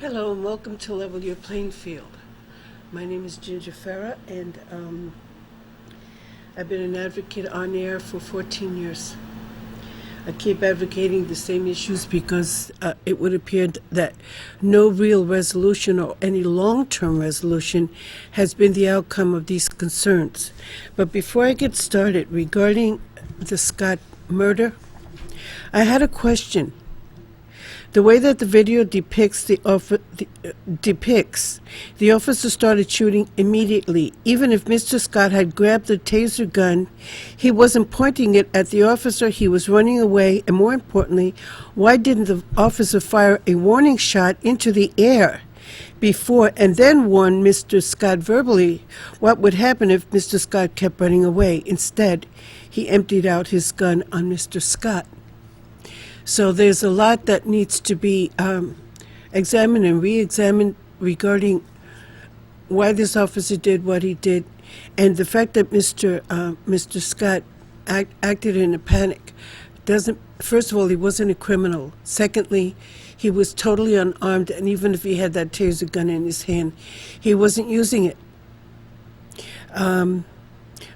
Hello and welcome to Level Your Playing Field. My name is Ginger Ferrer, and I've been an advocate on air for 14 years. I keep advocating the same issues because it would appear that no real resolution or any long-term resolution has been the outcome of these concerns. But before I get started regarding the Scott murder, I had a question. The way that the video depicts the officer started shooting immediately. Even if Mr. Scott had grabbed the taser gun, he wasn't pointing it at the officer. He was running away. And more importantly, why didn't the officer fire a warning shot into the air before and then warn Mr. Scott verbally what would happen if Mr. Scott kept running away? Instead, he emptied out his gun on Mr. Scott. So there's a lot that needs to be examined and re-examined regarding why this officer did what he did, and the fact that Mr. Scott acted in a panic doesn't. First of all, he wasn't a criminal. Secondly, he was totally unarmed, and even if he had that taser gun in his hand, he wasn't using it.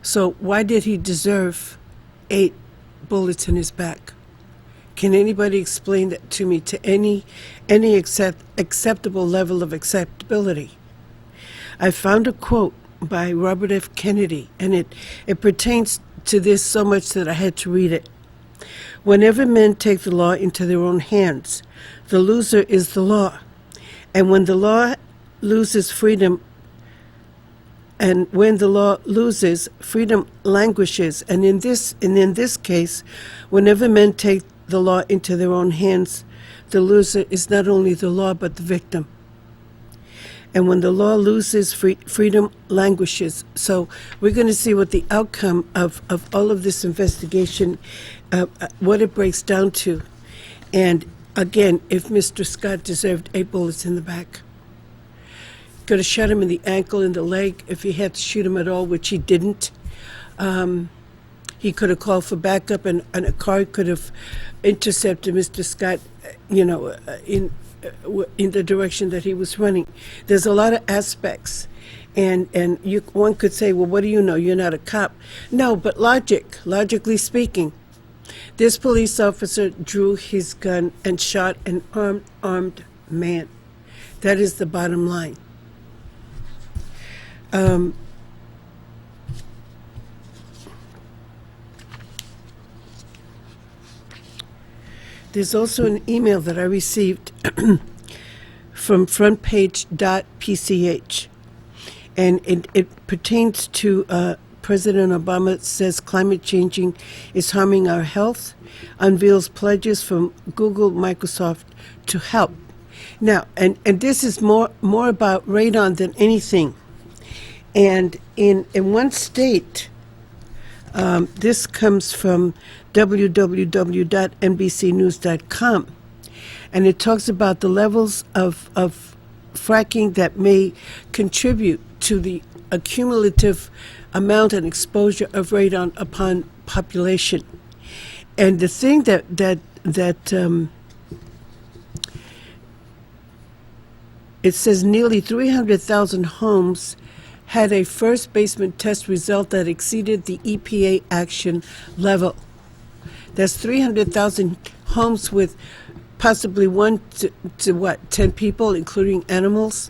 So why did he deserve 8 bullets in his back? Can anybody explain that to me to any acceptable level of acceptability? I found a quote by Robert F. Kennedy, and it pertains to this so much that I had to read it. Whenever men take the law into their own hands, the loser is the law. And when the law loses freedom, freedom languishes. And in this case, whenever men take the law into their own hands, the loser is not only the law but the victim. And when the law loses, freedom languishes. So we're going to see what the outcome of all of this investigation, what it breaks down to. And again, if Mr. Scott deserved 8 bullets in the back. Could have shot him in the ankle, in the leg, if he had to shoot him at all, which he didn't. He could have called for backup, and a car could have intercepted Mr. Scott, in the direction that he was running. There's a lot of aspects, and one could say, well, what do you know? You're not a cop. No, but logically speaking, this police officer drew his gun and shot an armed man. That is the bottom line. There's also an email that I received from frontpage.pch, and it pertains to President Obama says climate changing is harming our health, unveils pledges from Google, Microsoft to help. Now, and this is more about radon than anything. And in one state, this comes from www.nbcnews.com, and it talks about the levels of fracking that may contribute to the accumulative amount and exposure of radon upon population. And the thing that it says nearly 300,000 homes had a first basement test result that exceeded the EPA action level. That's 300,000 homes with possibly 1 to 10 people, including animals.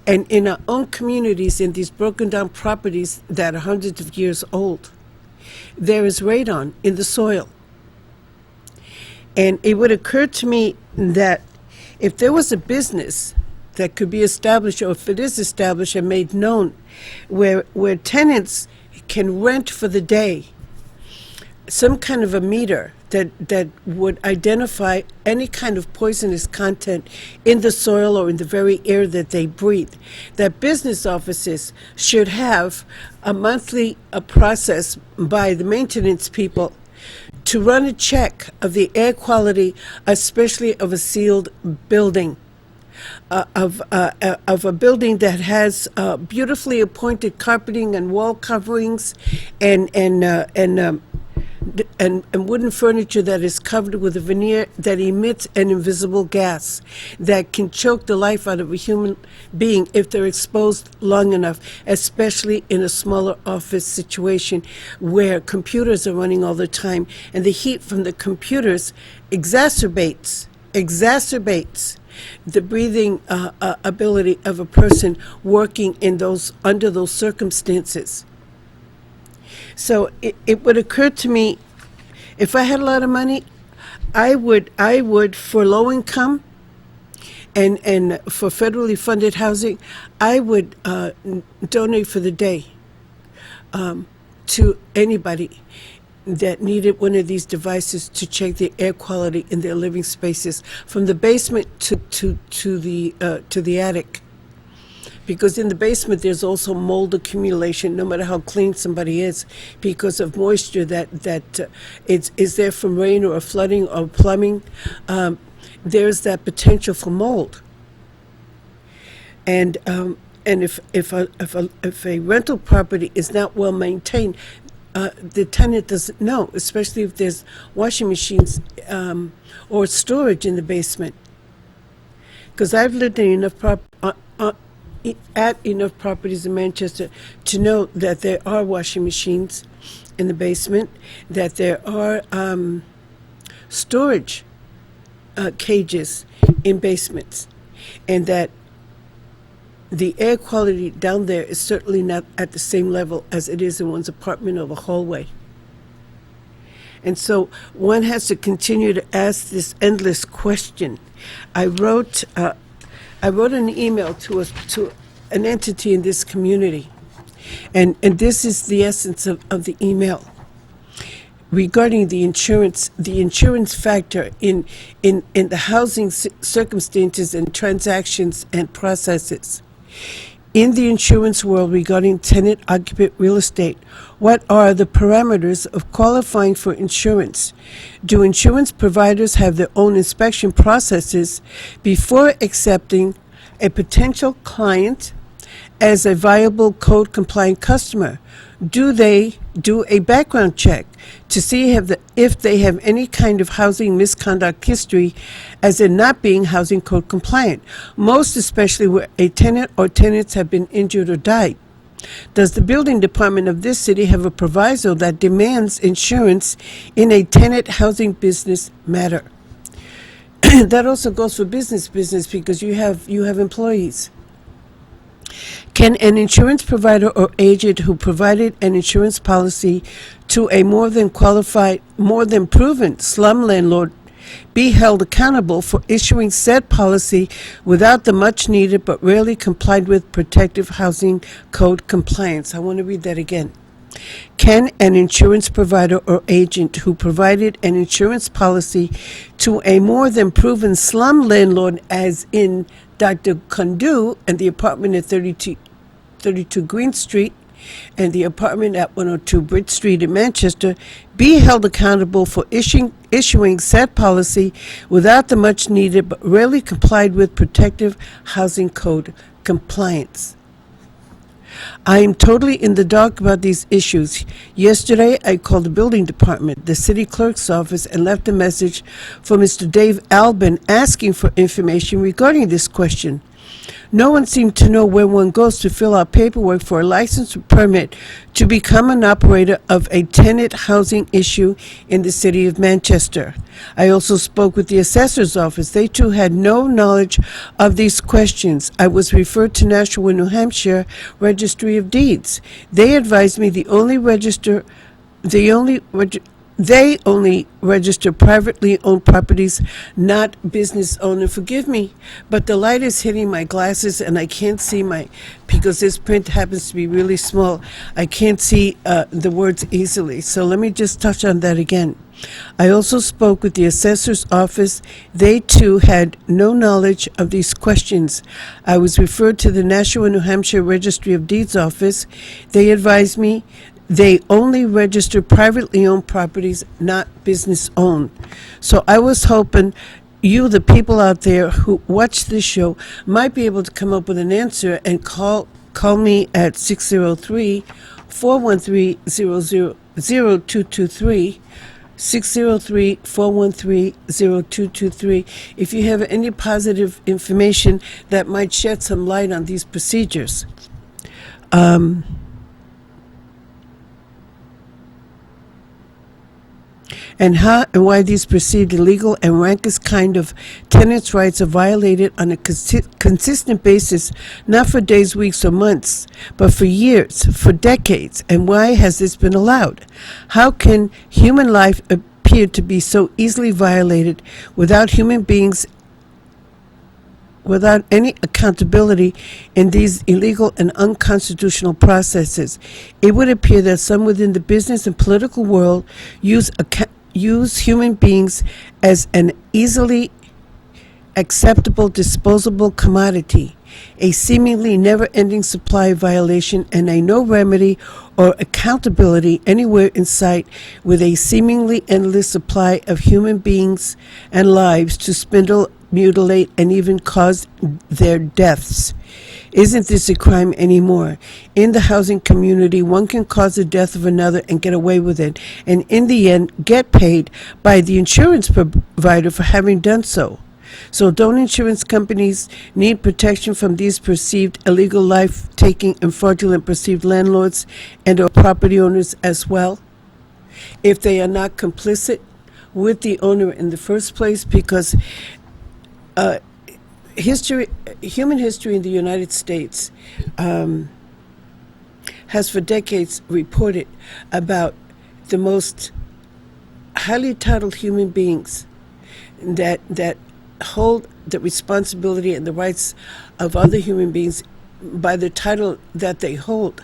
And in our own communities, in these broken down properties that are hundreds of years old, there is radon in the soil. And it would occur to me that if there was a business that could be established, or if it is established and made known, where tenants can rent for the day some kind of a meter that would identify any kind of poisonous content in the soil or in the very air that they breathe, that business offices should have a monthly process by the maintenance people to run a check of the air quality, especially of a sealed building. Of a building that has beautifully appointed carpeting and wall coverings and and wooden furniture that is covered with a veneer that emits an invisible gas that can choke the life out of a human being if they're exposed long enough, especially in a smaller office situation where computers are running all the time, and the heat from the computers exacerbates the breathing ability of a person working in under those circumstances. So it would occur to me, if I had a lot of money, I would for low income and for federally funded housing, I would donate for the day to anybody that needed one of these devices to check the air quality in their living spaces, from the basement to the attic. Because in the basement there's also mold accumulation, no matter how clean somebody is, because of moisture that is there from rain or flooding or plumbing. There's that potential for mold. And if a rental property is not well maintained, the tenant doesn't know, especially if there's washing machines or storage in the basement. Because I've lived in enough at enough properties in Manchester to know that there are washing machines in the basement, that there are storage cages in basements, and that the air quality down there is certainly not at the same level as it is in one's apartment or the hallway. And so one has to continue to ask this endless question. I wrote an email to an entity in this community, and this is the essence of the email regarding the insurance factor in the housing circumstances and transactions and processes. In the insurance world regarding tenant-occupant real estate, what are the parameters of qualifying for insurance? Do insurance providers have their own inspection processes before accepting a potential client as a viable code-compliant customer? Do they do a background check to see if they have any kind of housing misconduct history, as in not being housing code compliant, most especially where a tenant or tenants have been injured or died? Does the building department of this city have a proviso that demands insurance in a tenant housing business matter? That also goes for business because you have employees. Can an insurance provider or agent who provided an insurance policy to a more than proven slum landlord be held accountable for issuing said policy without the much needed but rarely complied with protective housing code compliance? I want to read that again. Can an insurance provider or agent who provided an insurance policy to a more than proven slum landlord, as in Dr. Kundu and the apartment at 32 Green Street and the apartment at 102 Bridge Street in Manchester, be held accountable for issuing said policy without the much needed but rarely complied with protective housing code compliance? I am totally in the dark about these issues. Yesterday, I called the building department, the city clerk's office, and left a message for Mr. Dave Albin asking for information regarding this question. No one seemed to know where one goes to fill out paperwork for a license or permit to become an operator of a tenant housing issue in the city of Manchester. I also spoke with the assessor's office. They too had no knowledge of these questions. I was referred to Nashua, New Hampshire Registry of Deeds. They advised me they only register privately owned properties, not business owned. And forgive me, but the light is hitting my glasses and I can't see because this print happens to be really small, I can't see the words easily. So let me just touch on that again. I also spoke with the assessor's office. They too had no knowledge of these questions. I was referred to the Nashua, New Hampshire Registry of Deeds office. They advised me they only register privately owned properties, not business owned. So I was hoping you, the people out there who watch this show, might be able to come up with an answer and call me at 603-413-0000. 0223 603-413-0223 if you have any positive information that might shed some light on these procedures. And how and why these perceived illegal and rankest kind of tenants' rights are violated on a consistent basis, not for days, weeks, or months, but for years, for decades. And why has this been allowed? How can human life appear to be so easily violated without human beings, without any accountability in these illegal and unconstitutional processes? It would appear that some within the business and political world use human beings as an easily acceptable, disposable commodity, a seemingly never-ending supply violation, and a no remedy or accountability anywhere in sight, with a seemingly endless supply of human beings and lives to spindle, mutilate, and even cause their deaths. Isn't this a crime anymore? In the housing community, one can cause the death of another and get away with it, and in the end, get paid by the insurance provider for having done so. So don't insurance companies need protection from these perceived illegal life-taking and fraudulent perceived landlords and or property owners as well, if they are not complicit with the owner in the first place? Because human history in the United States has for decades reported about the most highly titled human beings that hold the responsibility and the rights of other human beings by the title that they hold,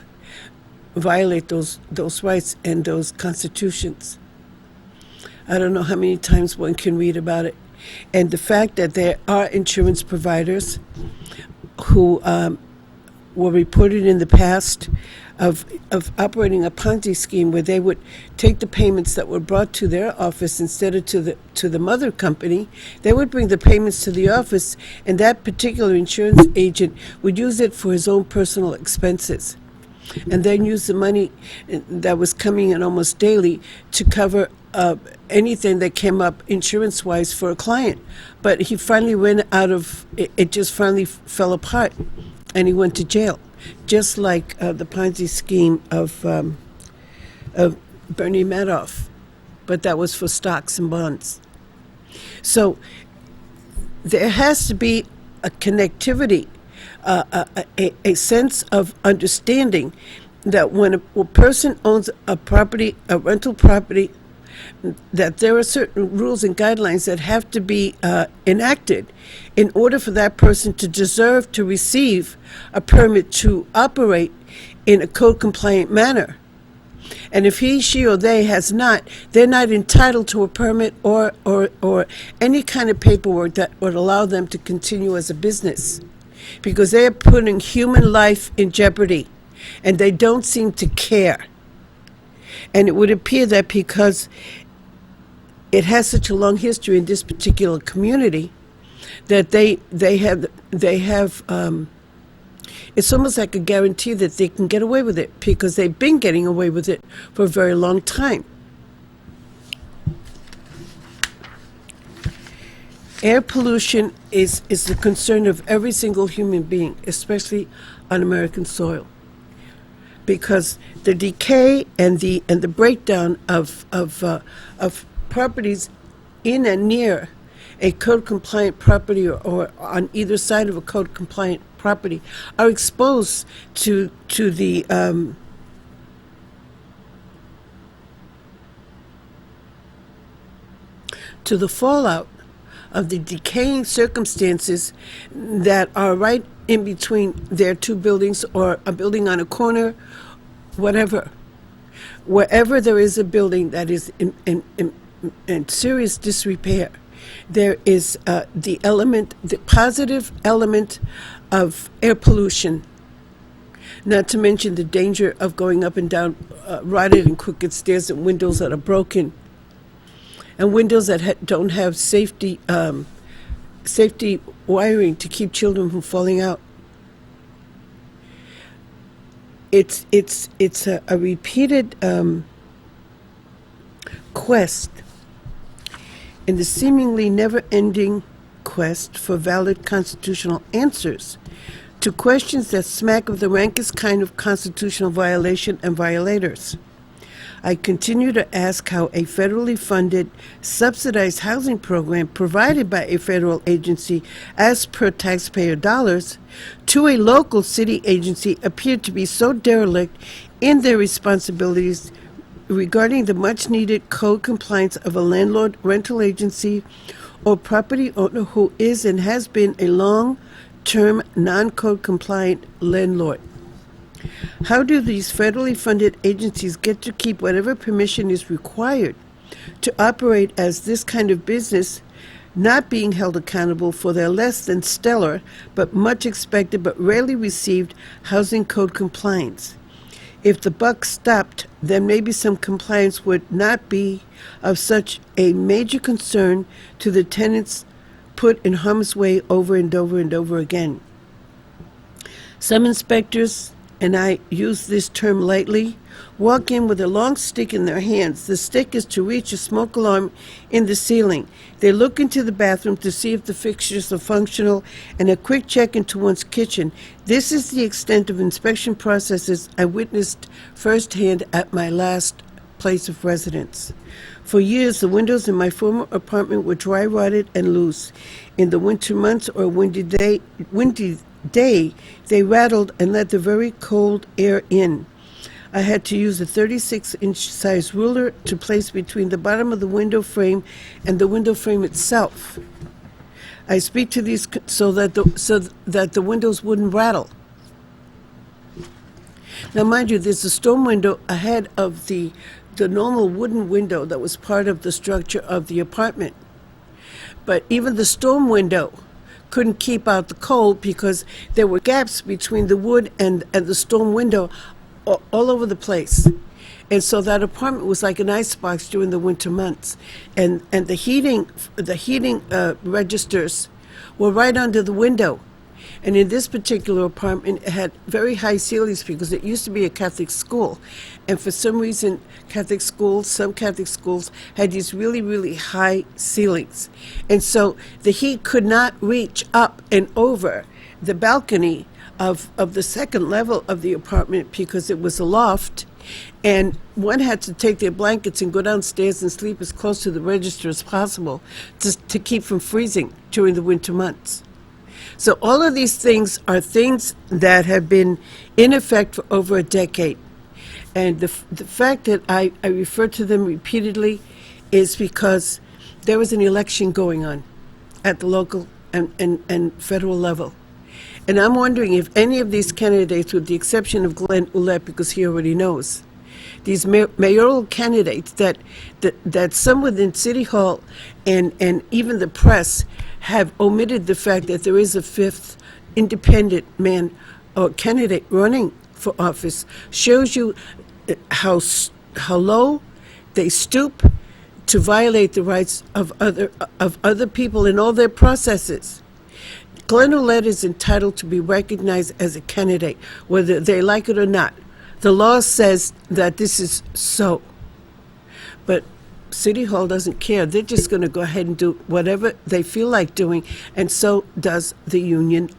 violate those rights and those constitutions. I don't know how many times one can read about it. And the fact that there are insurance providers who were reported in the past of operating a Ponzi scheme where they would take the payments that were brought to their office instead of to the mother company. They would bring the payments to the office, and that particular insurance agent would use it for his own personal expenses, and then use the money that was coming in almost daily to cover anything that came up insurance-wise for a client. But he finally went out of it, just finally fell apart, and he went to jail, just like the Ponzi scheme of Bernie Madoff, but that was for stocks and bonds. So there has to be a connectivity, a sense of understanding that when a person owns a property, a rental property, that there are certain rules and guidelines that have to be enacted in order for that person to deserve to receive a permit to operate in a code-compliant manner. And if he, she, or they has not, they're not entitled to a permit or any kind of paperwork that would allow them to continue as a business, because they are putting human life in jeopardy, and they don't seem to care. And it would appear that because it has such a long history in this particular community, that they have it's almost like a guarantee that they can get away with it, because they've been getting away with it for a very long time. Air pollution is the concern of every single human being, especially on American soil, because the decay and the breakdown of properties in and near a code-compliant property or on either side of a code-compliant property are exposed to the fallout of the decaying circumstances that are right in between their two buildings, or a building on a corner, whatever. Wherever there is a building that is in serious disrepair, there is the positive element of air pollution, not to mention the danger of going up and down rotted and crooked stairs and windows that are broken, and windows that don't have safety wiring to keep children from falling out. It's a repeated quest, in the seemingly never-ending quest for valid constitutional answers to questions that smack of the rankest kind of constitutional violation and violators. I continue to ask how a federally funded, subsidized housing program provided by a federal agency as per taxpayer dollars to a local city agency appeared to be so derelict in their responsibilities regarding the much-needed code compliance of a landlord, rental agency, or property owner who is and has been a long-term non-code compliant landlord. How do these federally funded agencies get to keep whatever permission is required to operate as this kind of business, not being held accountable for their less than stellar but much expected but rarely received housing code compliance? If the buck stopped, then maybe some compliance would not be of such a major concern to the tenants put in harm's way over and over and over again. Some inspectors, and I use this term lightly, walk in with a long stick in their hands. The stick is to reach a smoke alarm in the ceiling. They look into the bathroom to see if the fixtures are functional, and a quick check into one's kitchen. This is the extent of inspection processes I witnessed firsthand at my last place of residence. For years, the windows in my former apartment were dry rotted and loose. In the winter months or a windy day, they rattled and let the very cold air in. I had to use a 36-inch size ruler to place between the bottom of the window frame and the window frame itself. I speak to these so that the windows wouldn't rattle. Now, mind you, there's a storm window ahead of the normal wooden window that was part of the structure of the apartment. But even the storm window couldn't keep out the cold because there were gaps between the wood and the storm window all over the place. And so that apartment was like an icebox during the winter months. And the heating registers were right under the window. And in this particular apartment, it had very high ceilings because it used to be a Catholic school. And for some reason, some Catholic schools had these really, really high ceilings. And so the heat could not reach up and over the balcony of the second level of the apartment because it was a loft. And one had to take their blankets and go downstairs and sleep as close to the register as possible to keep from freezing during the winter months. So all of these things are things that have been in effect for over a decade. And the fact that I refer to them repeatedly is because there was an election going on at the local and federal level. And I'm wondering if any of these candidates, with the exception of Glenn Ouellette, because he already knows, these mayoral candidates that some within City Hall and even the press have omitted the fact that there is a fifth independent man or candidate running for office, shows you how low they stoop to violate the rights of other people in all their processes. Glenn Ouellette is entitled to be recognized as a candidate, whether they like it or not. The law says that this is so. But City Hall doesn't care. They're just going to go ahead and do whatever they feel like doing, and so does the union,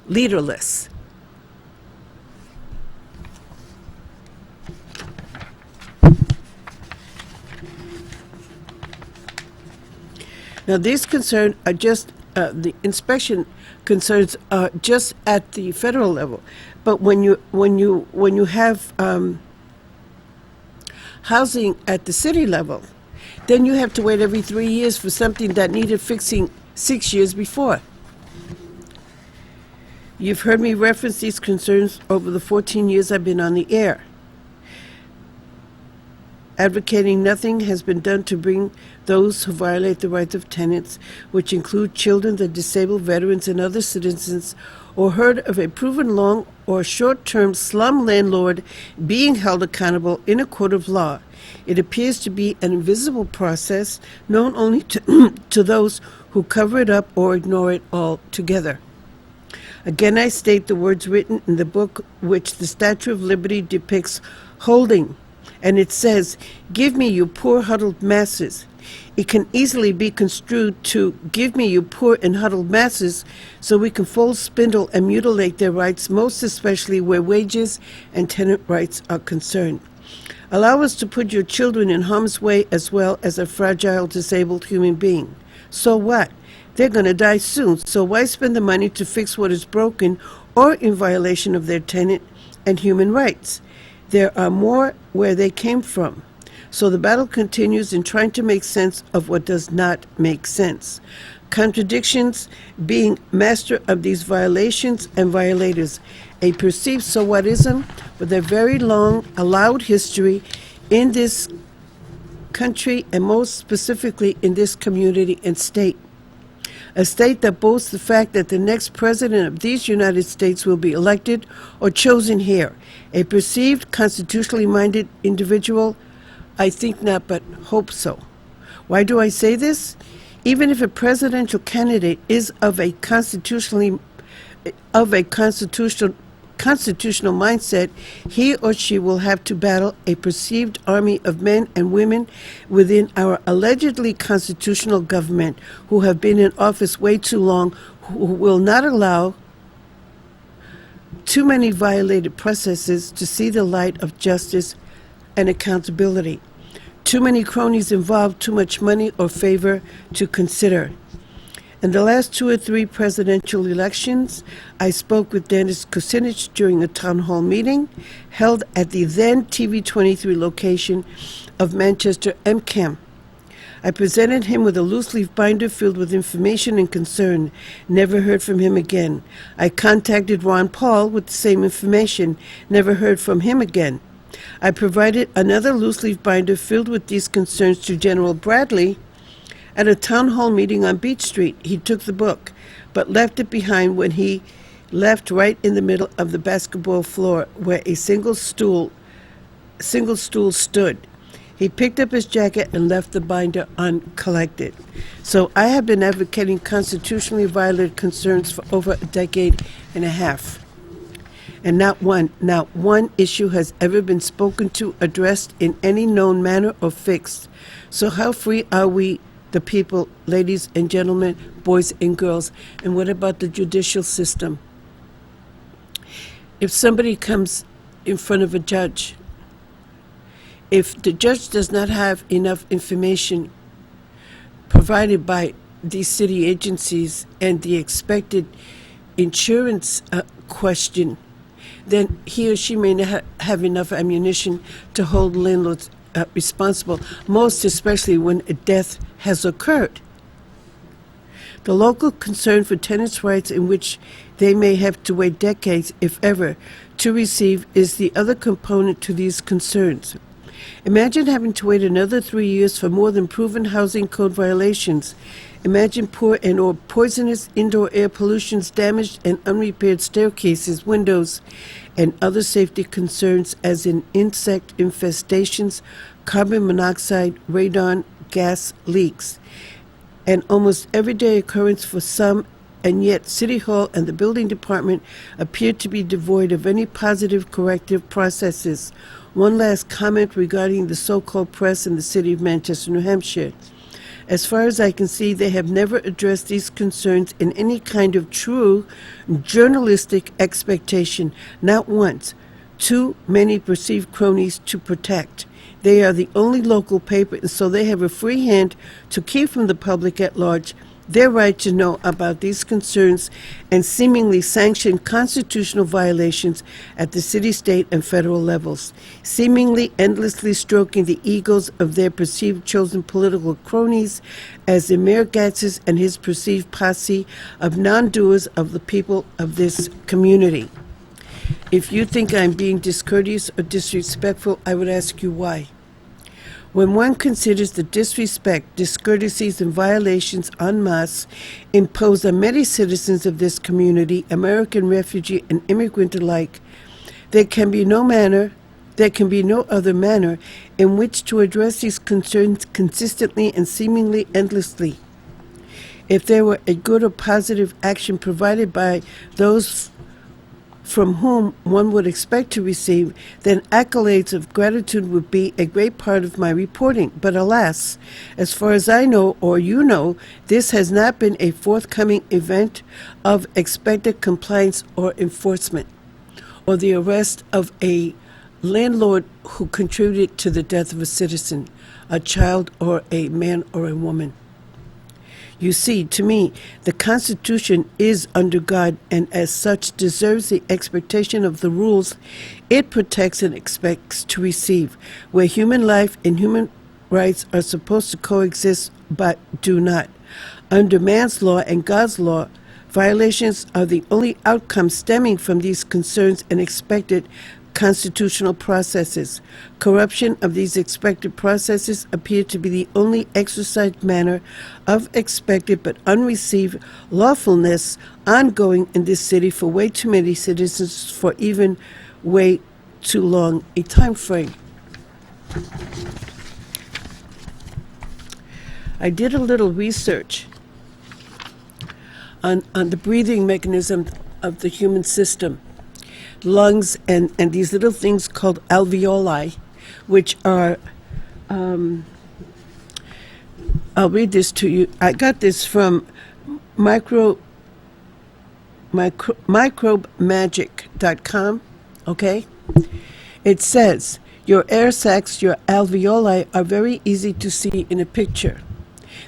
leaderless. Now, these concerns are just the inspection concerns are just at the federal level, but when you have housing at the city level, then you have to wait every 3 years for something that needed fixing 6 years before. You've heard me reference these concerns over the 14 years I've been on the air. Advocating nothing has been done to bring those who violate the rights of tenants, which include children, the disabled, veterans, and other citizens, or heard of a proven long or short-term slum landlord being held accountable in a court of law. It appears to be an invisible process known only to those who cover it up or ignore it altogether. Again, I state the words written in the book which the Statue of Liberty depicts holding And it says, "Give me you poor huddled masses." It can easily be construed to "give me you poor and huddled masses" so we can fold, spindle, and mutilate their rights, most especially where wages and tenant rights are concerned. Allow us to put your children in harm's way as well as a fragile, disabled human being. So what? They're going to die soon, so why spend the money to fix what is broken or in violation of their tenant and human rights? There are more where they came from. So the battle continues in trying to make sense of what does not make sense. Contradictions being master of these violations and violators. A perceived so whatism with a very long, allowed history in this country and most specifically in this community and state. A state that boasts the fact that the next president of these United States will be elected or chosen here. A perceived constitutionally minded individual. I think not, but hope so. Why do I say this? Even if a presidential candidate is of a constitutional mindset, he or she will have to battle a perceived army of men and women within our allegedly constitutional government who have been in office way too long, who will not allow too many violated processes to see the light of justice and accountability. Too many cronies involved, too much money or favor to consider. In the last 2 or 3 presidential elections, I spoke with Dennis Kucinich during a town hall meeting held at the then TV23 location of Manchester MCAM. I presented him with a loose-leaf binder filled with information and concern. Never heard from him again. I contacted Ron Paul with the same information. Never heard from him again. I provided another loose-leaf binder filled with these concerns to General Bradley at a town hall meeting on Beach Street. He took the book, but left it behind when he left right in the middle of the basketball floor where a single stool stood. He picked up his jacket and left the binder uncollected. So I have been advocating constitutionally violated concerns for over a decade and a half. And not one issue has ever been spoken to, addressed in any known manner, or fixed. So how free are we, the people, ladies and gentlemen, boys and girls? And what about the judicial system? If somebody comes in front of a judge, if the judge does not have enough information provided by these city agencies and the expected insurance question, then he or she may not have enough ammunition to hold landlords responsible, most especially when a death has occurred. The local concern for tenants' rights, in which they may have to wait decades, if ever, to receive, is the other component to these concerns. Imagine having to wait another 3 years for more than proven housing code violations. Imagine poor and or poisonous indoor air pollutions, damaged and unrepaired staircases, windows, and other safety concerns as in insect infestations, carbon monoxide, radon, gas leaks. An almost everyday occurrence for some, and yet City Hall and the building department appear to be devoid of any positive corrective processes. One last comment regarding the so-called press in the city of Manchester, New Hampshire. As far as I can see, they have never addressed these concerns in any kind of true journalistic expectation, not once. Too many perceived cronies to protect. They are the only local paper, and so they have a free hand to keep from the public at large their right to know about these concerns and seemingly sanction constitutional violations at the city, state, and federal levels, seemingly endlessly stroking the egos of their perceived chosen political cronies as the Mayor Gatzis and his perceived posse of non-doers of the people of this community. If you think I'm being discourteous or disrespectful, I would ask you why. When one considers the disrespect, discourtesies, and violations en masse imposed on many citizens of this community, American refugee and immigrant alike, there can be no other manner in which to address these concerns consistently and seemingly endlessly. If there were a good or positive action provided by those from whom one would expect to receive, then accolades of gratitude would be a great part of my reporting. But alas, as far as I know, or you know, this has not been a forthcoming event of expected compliance or enforcement, or the arrest of a landlord who contributed to the death of a citizen, a child, or a man or a woman. You see, to me, the Constitution is under God and as such deserves the expectation of the rules it protects and expects to receive, where human life and human rights are supposed to coexist but do not. Under man's law and God's law, violations are the only outcome stemming from these concerns and expected constitutional processes. Corruption of these expected processes appear to be the only exercised manner of expected but unreceived lawfulness ongoing in this city for way too many citizens for even way too long a time frame. I did a little research on the breathing mechanism of the human system. Lungs and these little things called alveoli, which are, I'll read this to you. I got this from microbemagic.com, okay? It says, your air sacs, your alveoli, are very easy to see in a picture.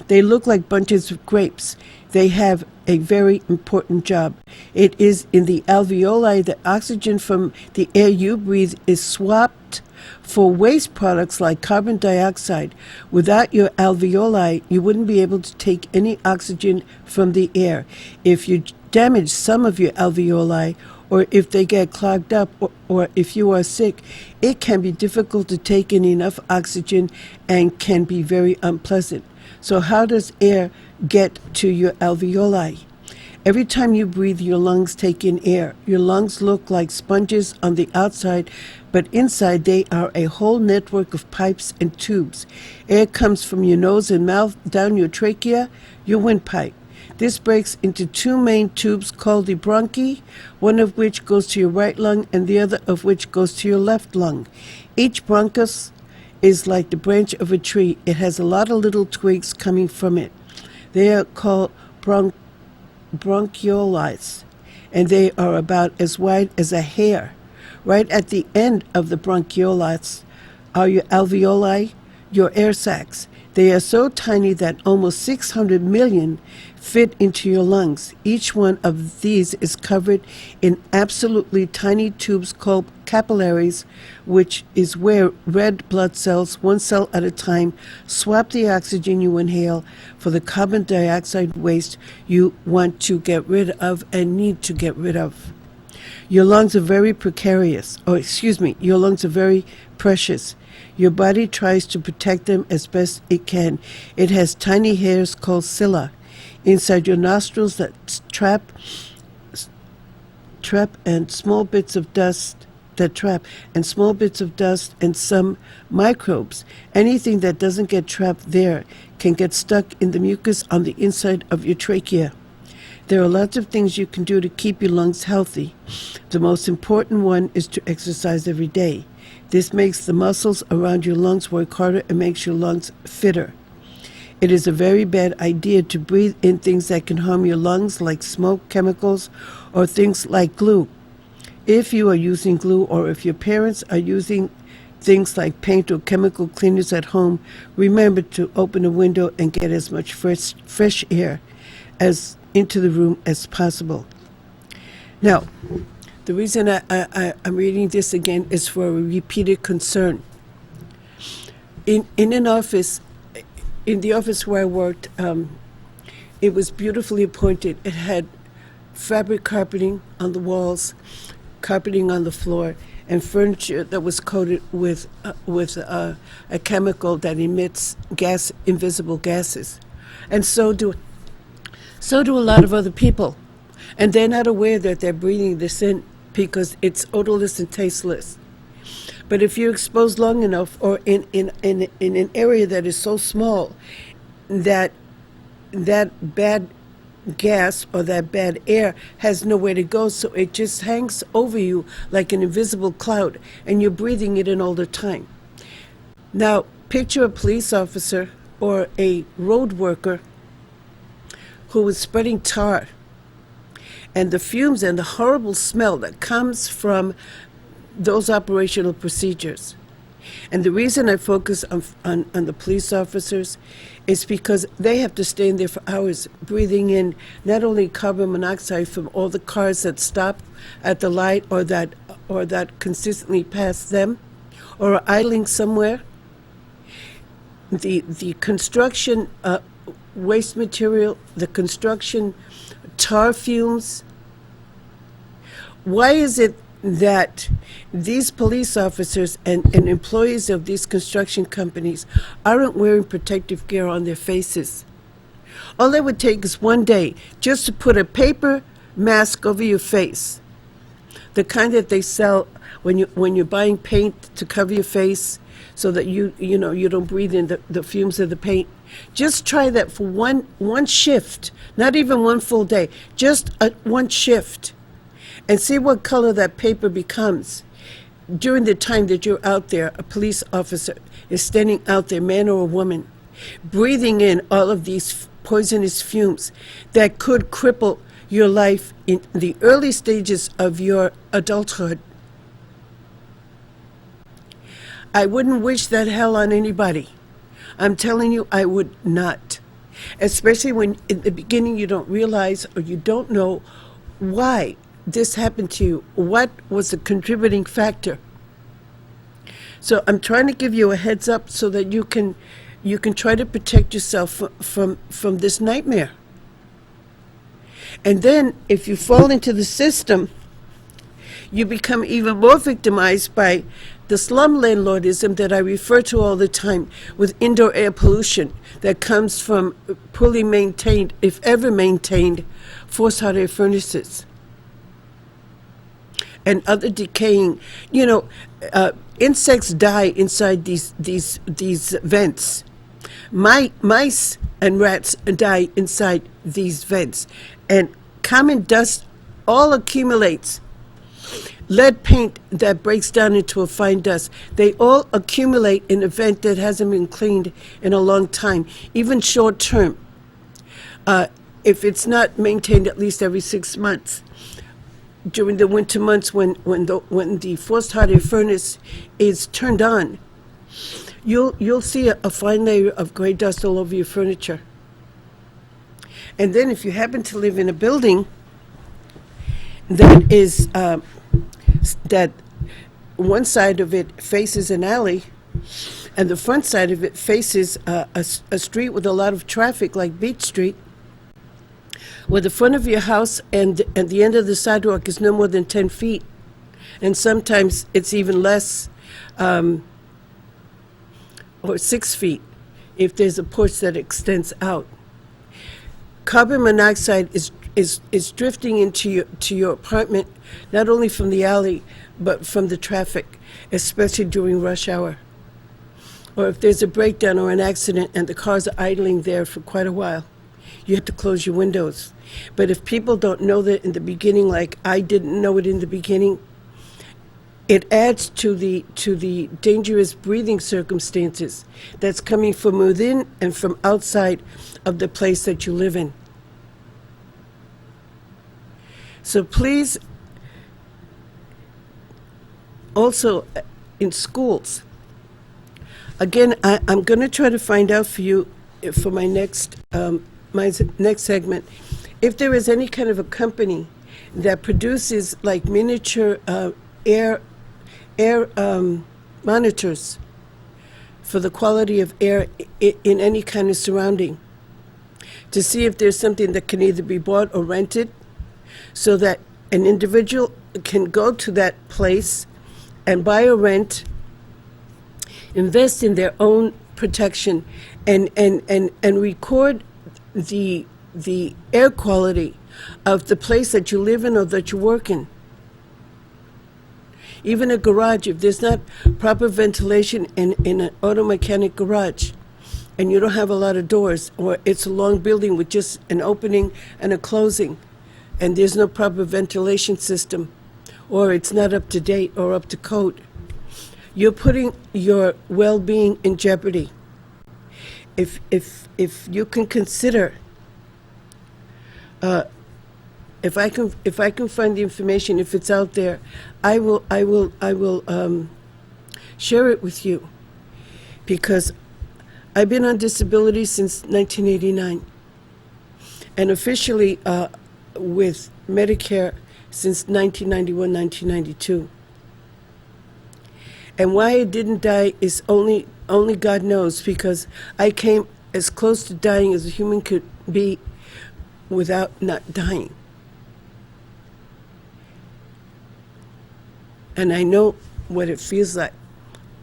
They look like bunches of grapes. They have a very important job. It is in the alveoli that oxygen from the air you breathe is swapped for waste products like carbon dioxide. Without your alveoli, you wouldn't be able to take any oxygen from the air. If you damage some of your alveoli, or if they get clogged up, or if you are sick, it can be difficult to take in enough oxygen and can be very unpleasant. So how does air get to your alveoli? Every time you breathe, your lungs take in air. Your lungs look like sponges on the outside, but inside they are a whole network of pipes and tubes. Air comes from your nose and mouth down your trachea, your windpipe. This breaks into two main tubes called the bronchi, one of which goes to your right lung and the other of which goes to your left lung. Each bronchus is like the branch of a tree. It has a lot of little twigs coming from it. They are called bronchioles, and they are about as wide as a hair. Right at the end of the bronchioles are your alveoli, your air sacs. They are so tiny that almost 600 million fit into your lungs. Each one of these is covered in absolutely tiny tubes called capillaries, which is where red blood cells, one cell at a time, swap the oxygen you inhale for the carbon dioxide waste you want to get rid of and need to get rid of. Your lungs are very your lungs are very precious. Your body tries to protect them as best it can. It has tiny hairs called cilia inside your nostrils that trap and small bits of dust and some microbes. Anything that doesn't get trapped there can get stuck in the mucus on the inside of your trachea. There are lots of things you can do to keep your lungs healthy. The most important one is to exercise every day. This makes the muscles around your lungs work harder and makes your lungs fitter. It is a very bad idea to breathe in things that can harm your lungs, like smoke, chemicals, or things like glue. If you are using glue, or if your parents are using things like paint or chemical cleaners at home, remember to open a window and get as much fresh air as into the room as possible. Now, the reason I'm reading this again is for a repeated concern. In the office where I worked, it was beautifully appointed. It had fabric carpeting on the walls, carpeting on the floor, and furniture that was coated with a chemical that emits invisible gases. And so do a lot of other people. And they're not aware that they're breathing this in because it's odorless and tasteless. But if you're exposed long enough, or in an area that is so small that bad gas or that bad air has nowhere to go, so it just hangs over you like an invisible cloud, and you're breathing it in all the time. Now, picture a police officer or a road worker who is spreading tar, and the fumes and the horrible smell that comes from those operational procedures. And the reason I focus on the police officers is because they have to stay in there for hours, breathing in not only carbon monoxide from all the cars that stop at the light or that consistently pass them or are idling somewhere. The construction waste material, the construction tar fumes. Why is it that these police officers and employees of these construction companies aren't wearing protective gear on their faces? All it would take is one day just to put a paper mask over your face, the kind that they sell when you're buying paint to cover your face so that you don't breathe in the fumes of the paint. Just try that for one shift, not even one full day, just one shift, and see what color that paper becomes. During the time that you're out there, a police officer is standing out there, man or a woman, breathing in all of these poisonous fumes that could cripple your life in the early stages of your adulthood. I wouldn't wish that hell on anybody. I'm telling you, I would not. Especially when in the beginning you don't realize or you don't know why this happened to you. What was the contributing factor? So I'm trying to give you a heads up so that you can try to protect yourself from this nightmare. And then if you fall into the system, you become even more victimized by the slum landlordism that I refer to all the time, with indoor air pollution that comes from poorly maintained, if ever maintained, forced hot air furnaces and other decaying. Insects die inside these vents. Mice and rats die inside these vents, and common dust all accumulates. Lead paint that breaks down into a fine dust, they all accumulate in a vent that hasn't been cleaned in a long time, even short term. If it's not maintained at least every 6 months. During the winter months when the forced hot air furnace is turned on, you'll see a fine layer of gray dust all over your furniture. And then if you happen to live in a building that is that one side of it faces an alley and the front side of it faces a street with a lot of traffic, like Beach Street, where the front of your house and the end of the sidewalk is no more than 10 feet, and sometimes it's even less, or 6 feet if there's a porch that extends out. Carbon monoxide is drifting into your apartment, not only from the alley, but from the traffic, especially during rush hour. Or if there's a breakdown or an accident and the cars are idling there for quite a while, you have to close your windows. But if people don't know that in the beginning, like I didn't know it in the beginning, it adds to the dangerous breathing circumstances that's coming from within and from outside of the place that you live in. So please, also in schools, again, I'm going to try to find out for you for my next segment, if there is any kind of a company that produces like miniature air monitors for the quality of air in any kind of surrounding, to see if there's something that can either be bought or rented, so that an individual can go to that place and buy or rent, invest in their own protection, and record the air quality of the place that you live in or that you work in. Even a garage, if there's not proper ventilation in an auto mechanic garage, and you don't have a lot of doors, or it's a long building with just an opening and a closing, and there's no proper ventilation system, or it's not up to date or up to code, you're putting your well-being in jeopardy. If you can consider, if I can find the information, if it's out there, I will share it with you, because I've been on disability since 1989, and officially with Medicare since 1991, 1992. And why I didn't die is only God knows, because I came as close to dying as a human could be without not dying. And I know what it feels like.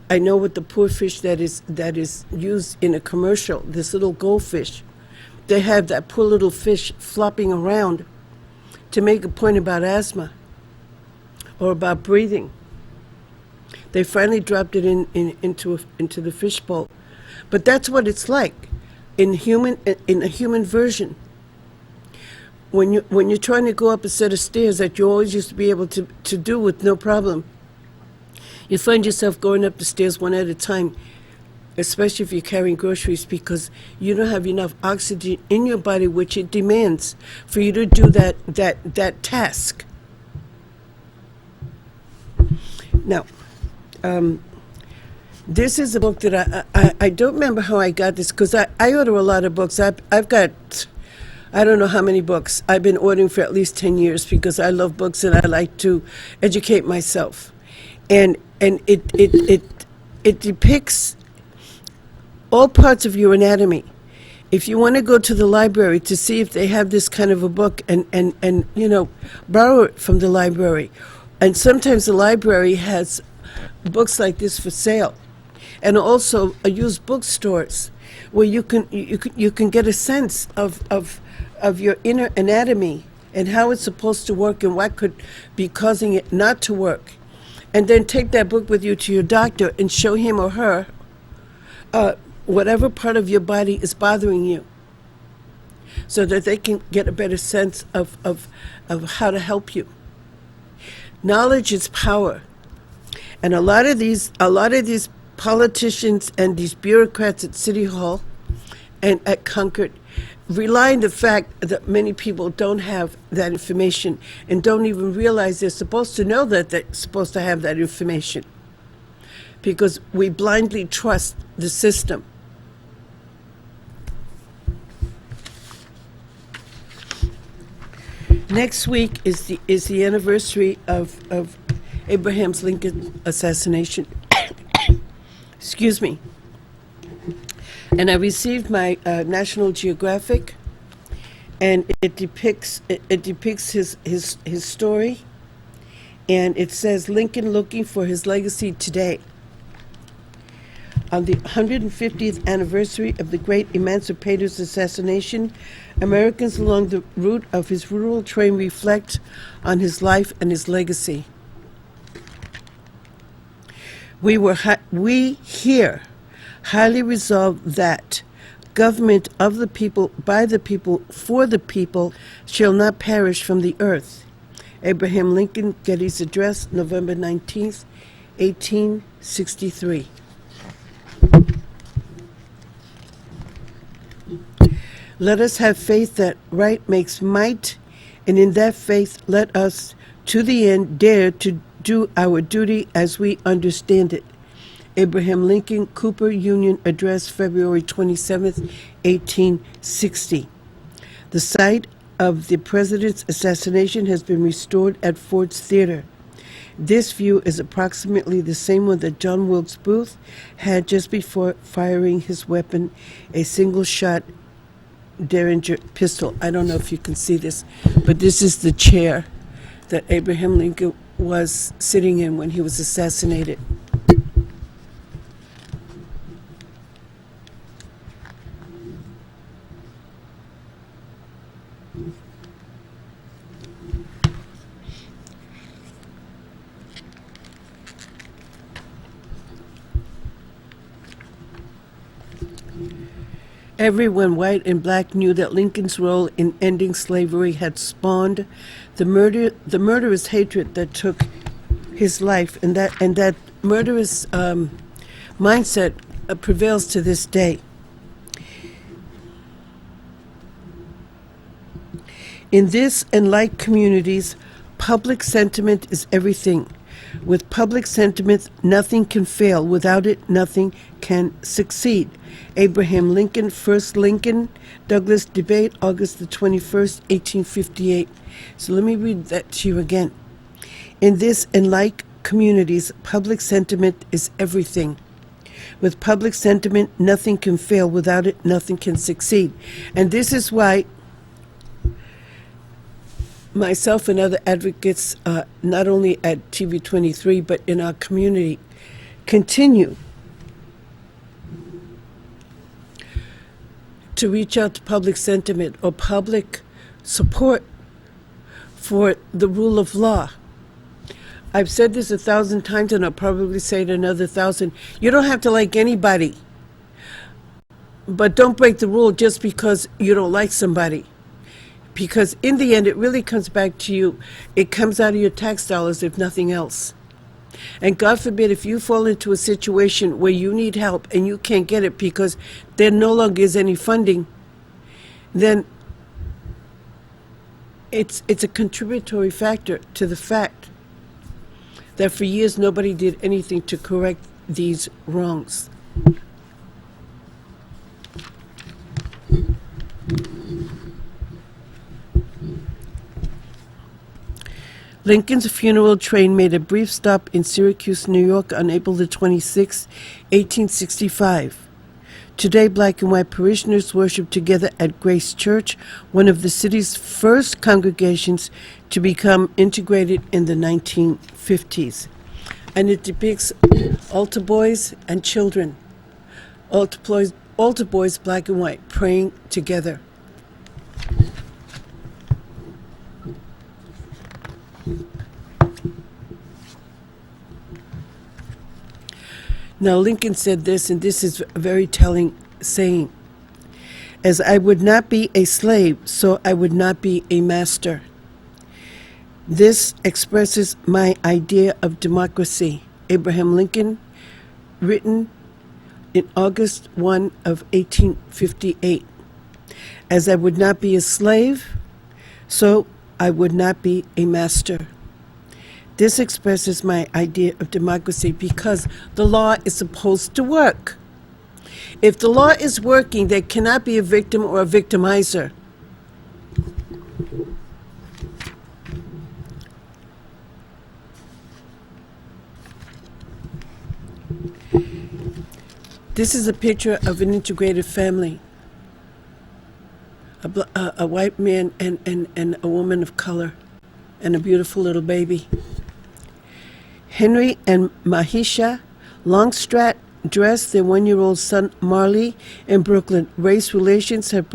I know what the poor fish that is used in a commercial, this little goldfish, they have that poor little fish flopping around to make a point about asthma or about breathing. They finally dropped it into the fish bowl. But that's what it's like in a human version. When you're trying to go up a set of stairs that you always used to be able to do with no problem, you find yourself going up the stairs one at a time, especially if you're carrying groceries, because you don't have enough oxygen in your body, which it demands for you to do that task. Now, this is a book that I don't remember how I got this, because I order a lot of books. I've got, I don't know how many books. I've been ordering for at least 10 years because I love books and I like to educate myself. And it depicts all parts of your anatomy. If you want to go to the library to see if they have this kind of a book and borrow it from the library. And sometimes the library has books like this for sale. And also used bookstores where you can get a sense of your inner anatomy and how it's supposed to work and what could be causing it not to work. And then take that book with you to your doctor and show him or her whatever part of your body is bothering you, so that they can get a better sense of how to help you. Knowledge is power. And a lot of these politicians and these bureaucrats at City Hall and at Concord rely on the fact that many people don't have that information and don't even realize they're supposed to know that they're supposed to have that information, because we blindly trust the system. Next week is the anniversary of Abraham Lincoln assassination. Excuse me. And I received my National Geographic, and it depicts his story, and it says Lincoln looking for his legacy today. On the 150th anniversary of the great emancipator's assassination, Americans along the route of his rural train reflect on his life and his legacy. We here highly resolve that government of the people, by the people, for the people, shall not perish from the earth. Abraham Lincoln, Getty's Address, November 19th, 1863. Let us have faith that right makes might, and in that faith let us to the end dare to do our duty as we understand it. Abraham Lincoln, Cooper Union Address, February 27th, 1860. The site of the president's assassination has been restored at Ford's Theater. This view is approximately the same one that John Wilkes Booth had just before firing his weapon, a single-shot Derringer pistol. I don't know if you can see this, but this is the chair that Abraham Lincoln was sitting in when he was assassinated. Everyone, white and black, knew that Lincoln's role in ending slavery had spawned the murderous hatred that took his life, and that murderous mindset prevails to this day. In this and like communities, public sentiment is everything. With public sentiment, nothing can fail. Without it, nothing can succeed. Abraham Lincoln, First Lincoln Douglas debate, August the 21st, 1858. So let me read that to you again. In this and like communities, public sentiment is everything. With public sentiment, nothing can fail. Without it, nothing can succeed. And this is why myself and other advocates, not only at TV 23, but in our community, continue to reach out to public sentiment or public support for the rule of law. I've said this 1,000 times, and I'll probably say it another 1,000. You don't have to like anybody, but don't break the rule just because you don't like somebody. Because in the end, it really comes back to you. It comes out of your tax dollars, if nothing else. And God forbid, if you fall into a situation where you need help and you can't get it because there no longer is any funding, then it's a contributory factor to the fact that for years nobody did anything to correct these wrongs. Lincoln's funeral train made a brief stop in Syracuse, New York on April the 26th, 1865. Today, black and white parishioners worship together at Grace Church, one of the city's first congregations to become integrated in the 1950s. And it depicts altar boys and children, altar boys, black and white, praying together. Now, Lincoln said this, and this is a very telling saying. As I would not be a slave, so I would not be a master. This expresses my idea of democracy. Abraham Lincoln, written in August 1 of 1858. As I would not be a slave, so I would not be a master. This expresses my idea of democracy because the law is supposed to work. If the law is working, there cannot be a victim or a victimizer. This is a picture of an integrated family. A white man and a woman of color and a beautiful little baby. Henry and Mahisha Longstrat dressed their one-year-old son Marley in Brooklyn. Race relations have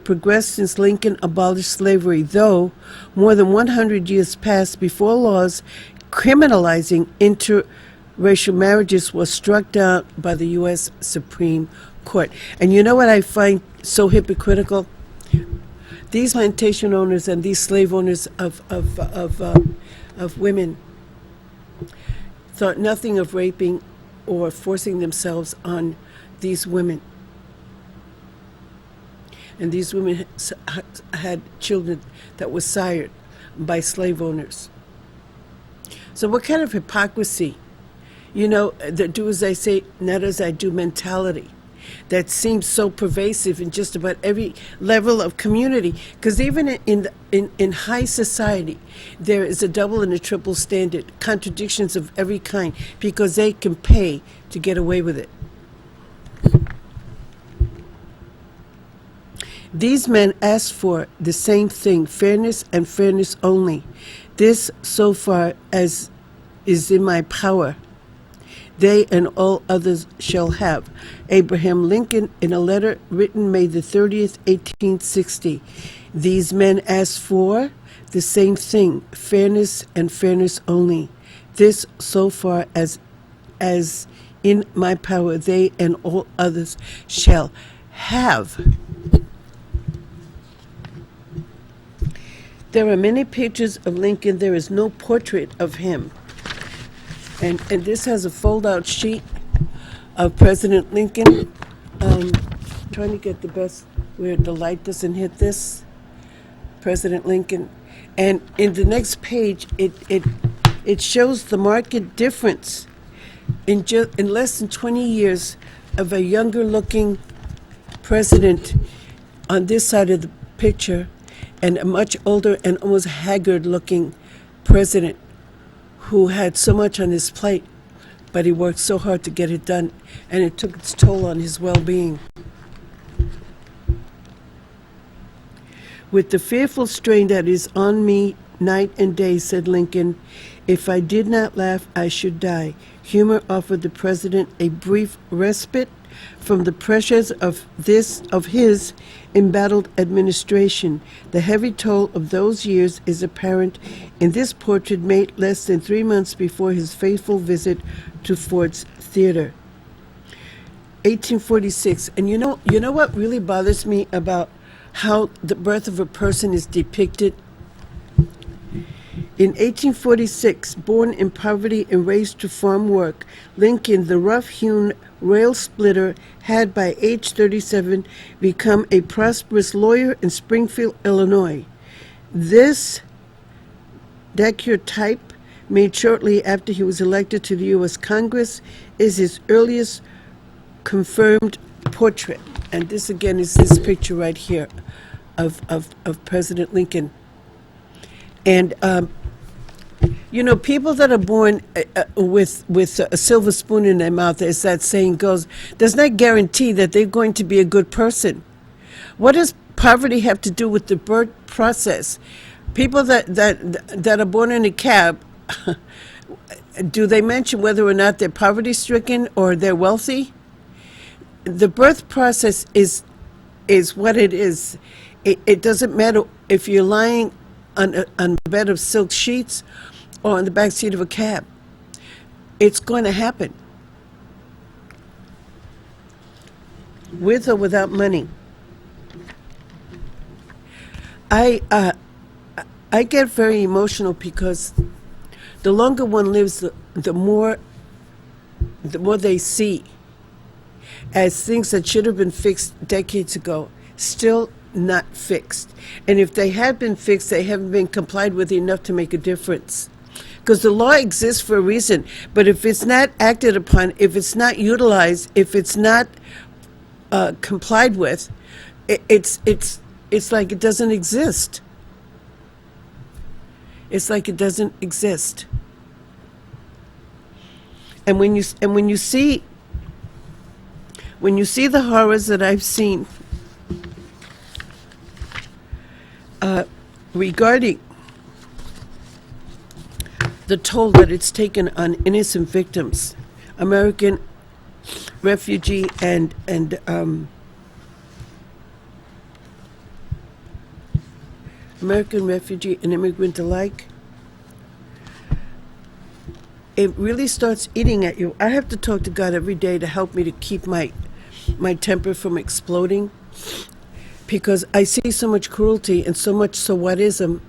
progressed since Lincoln abolished slavery, though more than 100 years passed before laws criminalizing interracial marriages was struck down by the U.S. Supreme Court. And you know what I find so hypocritical? These plantation owners and these slave owners of women thought nothing of raping or forcing themselves on these women. And these women had children that were sired by slave owners. So what kind of hypocrisy? You know, the do as I say, not as I do mentality that seems so pervasive in just about every level of community. Because even in high society, there is a double and a triple standard, contradictions of every kind, because they can pay to get away with it. These men ask for the same thing, fairness and fairness only. This, so far as is in my power, they and all others shall have. Abraham Lincoln, in a letter written May the 30th, 1860. These men ask for the same thing, fairness and fairness only. This, so far as in my power, they and all others shall have. There are many pictures of Lincoln. There is no portrait of him. And this has a fold-out sheet of President Lincoln. Trying to get the best where the light doesn't hit this. President Lincoln. And in the next page, it shows the marked difference in less than 20 years of a younger-looking president on this side of the picture and a much older and almost haggard-looking president who had so much on his plate, but he worked so hard to get it done, and it took its toll on his well-being. With the fearful strain that is on me night and day, said Lincoln, if I did not laugh, I should die. Humor offered the president a brief respite from the pressures of his embattled administration. The heavy toll of those years is apparent in this portrait made less than 3 months before his fateful visit to Ford's Theater. 1846. And you know what really bothers me about how the birth of a person is depicted? In 1846, born in poverty and raised to farm work, Lincoln, the rough-hewn rail splitter, had by age 37 become a prosperous lawyer in Springfield, Illinois. This daguerreotype, made shortly after he was elected to the U.S. Congress, is his earliest confirmed portrait. And this again is this picture right here of President Lincoln. And people that are born with a silver spoon in their mouth, as that saying goes, does not guarantee that they're going to be a good person. What does poverty have to do with the birth process? People that are born in a cab, do they mention whether or not they're poverty-stricken or they're wealthy? The birth process is what it is. It doesn't matter if you're lying on a bed of silk sheets or on the back seat of a cab. It's going to happen, with or without money. I get very emotional because the longer one lives, the more they see as things that should have been fixed decades ago still not fixed. And if they had been fixed, they haven't been complied with enough to make a difference. Because the law exists for a reason, but if it's not acted upon, if it's not utilized, if it's not complied with, it's like it doesn't exist. It's like it doesn't exist. And when you see the horrors that I've seen regarding the toll that it's taken on innocent victims, American refugee and American refugee and immigrant alike, it really starts eating at you. I have to talk to God every day to help me to keep my temper from exploding, because I see so much cruelty and so much so whatism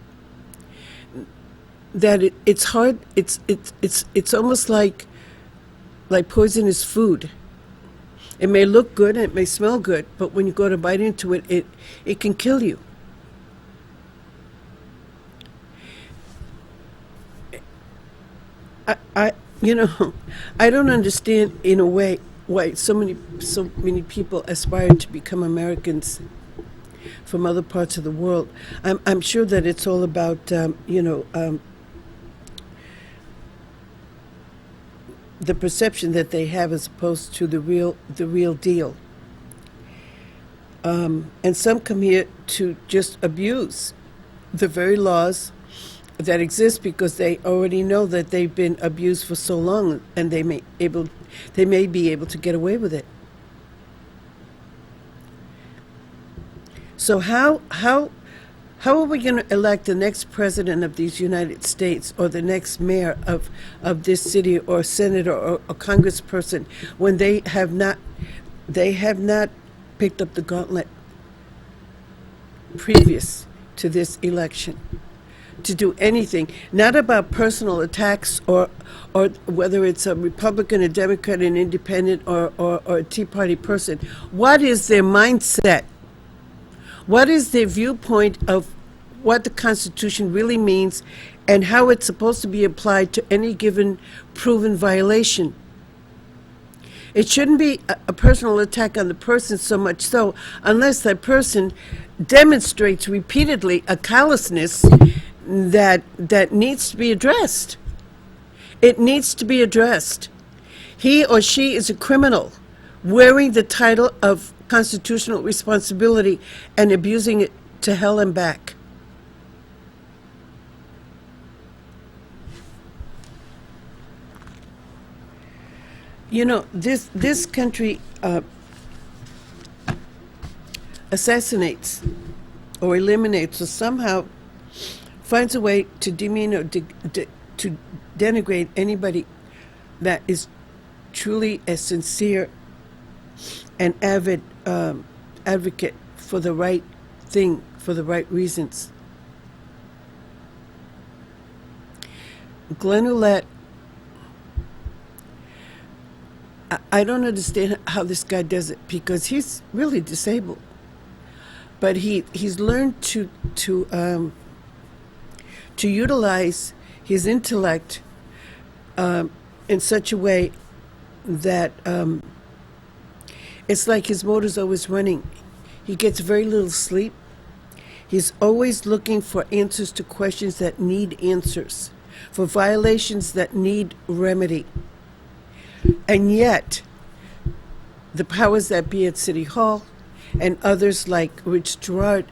that it's hard. It's almost like poisonous food. It may look good and it may smell good, but when you go to bite into it, it can kill you. I don't understand in a way why so many people aspire to become Americans from other parts of the world. I'm sure that it's all about the perception that they have as opposed to the real deal. And some come here to just abuse the very laws that exist because they already know that they've been abused for so long, and they may be able to get away with it. So how How are we going to elect the next president of these United States or the next mayor of this city or senator or congressperson when they have not picked up the gauntlet previous to this election to do anything, not about personal attacks or whether it's a Republican, a Democrat, an independent, or a Tea Party person. What is their mindset? What is their viewpoint of what the Constitution really means and how it's supposed to be applied to any given proven violation? It shouldn't be a personal attack on the person so much so unless that person demonstrates repeatedly a callousness that needs to be addressed. It needs to be addressed. He or she is a criminal wearing the title of constitutional responsibility and abusing it to hell and back. You know, this country assassinates or eliminates or somehow finds a way to demean or to denigrate anybody that is truly a sincere and avid advocate for the right thing, for the right reasons. Glenn Ouellette, I don't understand how this guy does it because he's really disabled, but he's learned to utilize his intellect in such a way that it's like his motor's always running. He gets very little sleep. He's always looking for answers to questions that need answers, for violations that need remedy. And yet, the powers that be at City Hall and others like Rich Gerard,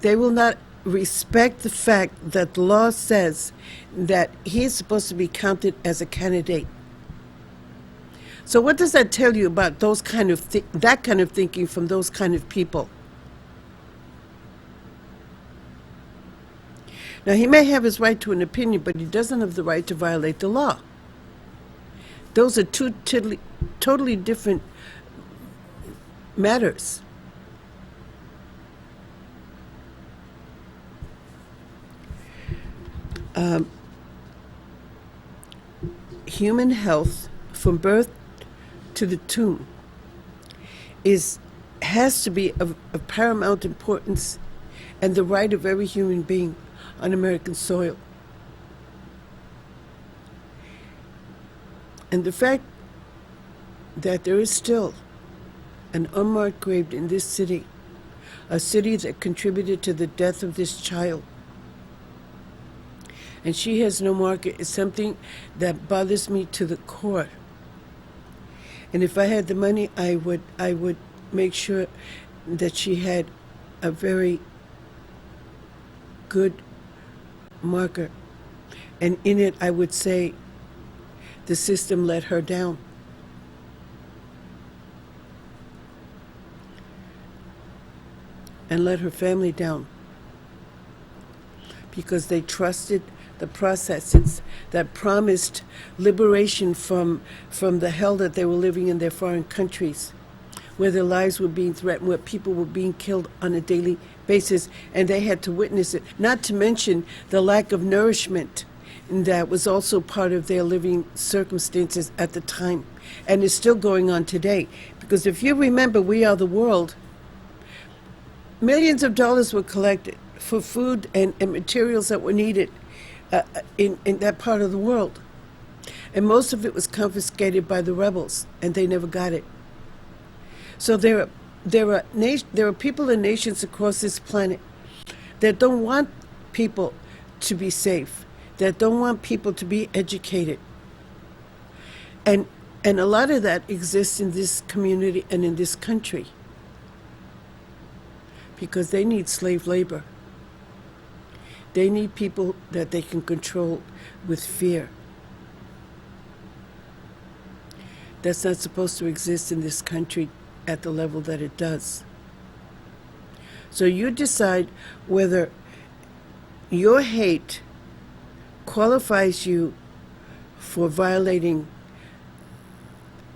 they will not respect the fact that the law says that he is supposed to be counted as a candidate. So what does that tell you about those that kind of thinking from those kind of people? Now, he may have his right to an opinion, but he doesn't have the right to violate the law. Those are two totally different matters. Human health from birth to the tomb has to be of paramount importance and the right of every human being on American soil. And the fact that there is still an unmarked grave in this city, a city that contributed to the death of this child, and she has no marker, is something that bothers me to the core. And if I had the money, I would make sure that she had a very good marker. And in it, I would say, the system let her down. And let her family down. Because they trusted the processes that promised liberation from the hell that they were living in their foreign countries, where their lives were being threatened, where people were being killed on a daily basis, and they had to witness it. Not to mention the lack of nourishment that was also part of their living circumstances at the time, and is still going on today. Because if you remember We Are the World, millions of dollars were collected for food and materials that were needed in that part of the world. And most of it was confiscated by the rebels, and they never got it. So there are people and nations across this planet that don't want people to be safe, that don't want people to be educated. And a lot of that exists in this community and in this country because they need slave labor. They need people that they can control with fear. That's not supposed to exist in this country at the level that it does. So you decide whether Your hate qualifies you for violating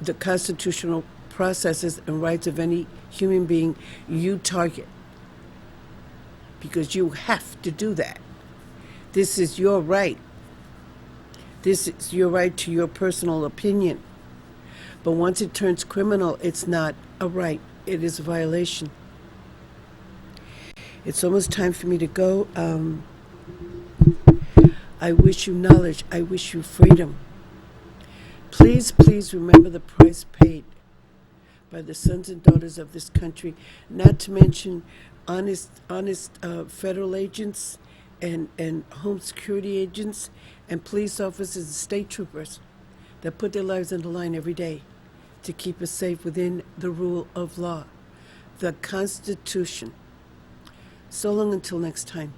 the constitutional processes and rights of any human being you target, because you have to do that. This is your right. This is your right to your personal opinion. But once it turns criminal, it's not a right. It is a violation. It's almost time for me to go. I wish you knowledge. I wish you freedom. Please, please remember the price paid by the sons and daughters of this country, not to mention honest federal agents and home security agents and police officers and state troopers that put their lives on the line every day to keep us safe within the rule of law, the Constitution. So long until next time.